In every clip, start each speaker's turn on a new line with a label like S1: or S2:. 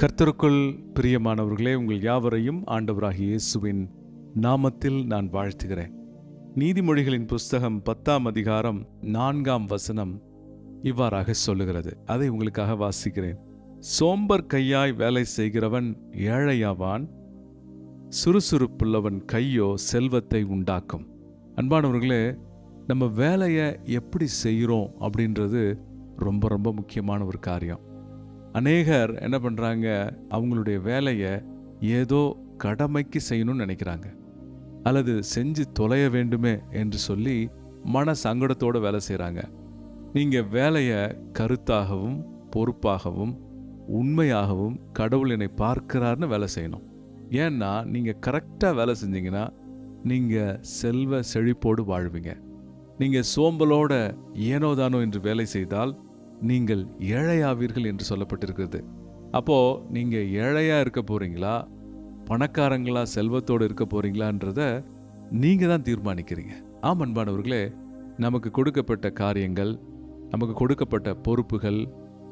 S1: கர்த்தருக்குள் பிரியமானவர்களே, உங்கள் யாவரையும் ஆண்டவராகிய இயேசுவின் நாமத்தில் நான் வாழ்த்துகிறேன். நீதிமொழிகளின் புஸ்தகம் 10ஆம் அதிகாரம் 4ஆம் வசனம் இவ்வாறாக சொல்லுகிறது. அதை உங்களுக்காக வாசிக்கிறேன். சோம்பர் கையாய் வேலை செய்கிறவன் ஏழையாவான், சுறுசுறுப்புள்ளவன் கையோ செல்வத்தை உண்டாக்கும். அன்பானவர்களே, நம்ம வேலையை எப்படி செய்கிறோம் அப்படின்றது ரொம்ப ரொம்ப முக்கியமான ஒரு காரியம். அநேகர் என்ன பண்ணுறாங்க, அவங்களுடைய வேலையை ஏதோ கடமைக்கு செய்யணும்னு நினைக்கிறாங்க, அல்லது செஞ்சு தொலைய வேண்டுமே என்று சொல்லி மன சங்கடத்தோடு வேலை செய்கிறாங்க. நீங்கள் வேலையை கருத்தாகவும் பொறுப்பாகவும் உண்மையாகவும் கடவுள் என்னை பார்க்கிறார்னு வேலை செய்யணும். ஏன்னா நீங்கள் கரெக்டாக வேலை செஞ்சீங்கன்னா நீங்கள் செல்வ செழிப்போடு வாழ்வீங்க. நீங்கள் சோம்பலோட ஏனோதானோ என்று வேலை செய்தால் நீங்கள் ஏழையாவீர்கள் என்று சொல்லப்பட்டிருக்கிறது. அப்போது நீங்கள் ஏழையாக இருக்க போகிறீங்களா, பணக்காரங்களா, செல்வத்தோடு இருக்க போகிறீங்களான்றத நீங்கள் தான் தீர்மானிக்கிறீங்க. ஆம் அன்பானவர்களே, நமக்கு கொடுக்கப்பட்ட காரியங்கள், நமக்கு கொடுக்கப்பட்ட பொறுப்புகள்,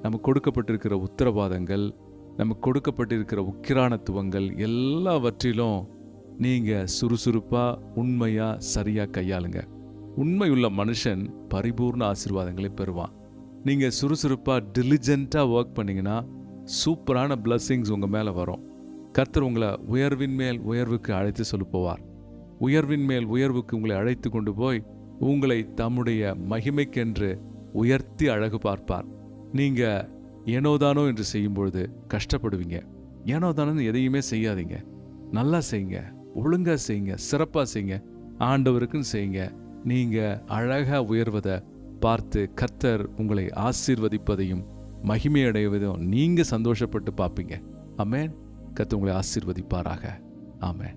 S1: நமக்கு கொடுக்கப்பட்டிருக்கிற உத்தரவாதங்கள், நமக்கு கொடுக்கப்பட்டிருக்கிற உக்கிரானத்துவங்கள் எல்லாவற்றிலும் நீங்கள் சுறுசுறுப்பாக உண்மையாக சரியாக கையாளுங்க. உண்மையுள்ள மனுஷன் பரிபூர்ண ஆசீர்வாதங்களை பெறுவான். நீங்கள் சுறுசுறுப்பாக டிலிஜென்ட்டாக ஒர்க் பண்ணிங்கன்னா சூப்பரான பிளஸ்ஸிங்ஸ் உங்கள் மேலே வரும். கர்த்தர் உங்களை உயர்வின் மேல் உயர்வுக்கு அழைத்து சொல்லுப்போவார். உயர்வின் மேல் உயர்வுக்கு உங்களை அழைத்து கொண்டு போய் உங்களை தம்முடைய மகிமைக்கென்று உயர்த்தி அழகு பார்ப்பார். நீங்கள் ஏனோதானோ என்று செய்யும்பொழுது கஷ்டப்படுவீங்க. ஏனோதானோன்னு எதையுமே செய்யாதீங்க. நல்லா செய்யுங்க, ஒழுங்காக செய்யுங்க, சிறப்பாக செய்யுங்க, ஆண்டவருக்குன்னு செய்யுங்க. நீங்கள் அழகாக உயர்வதை பார்த்து கர்த்தர் உங்களை ஆசீர்வதிப்பதையும் மகிமையடைவதையும் நீங்கள் சந்தோஷப்பட்டு பார்ப்பீங்க. ஆமென். கர்த்தர் உங்களை ஆசீர்வதிப்பாராக. ஆமென்.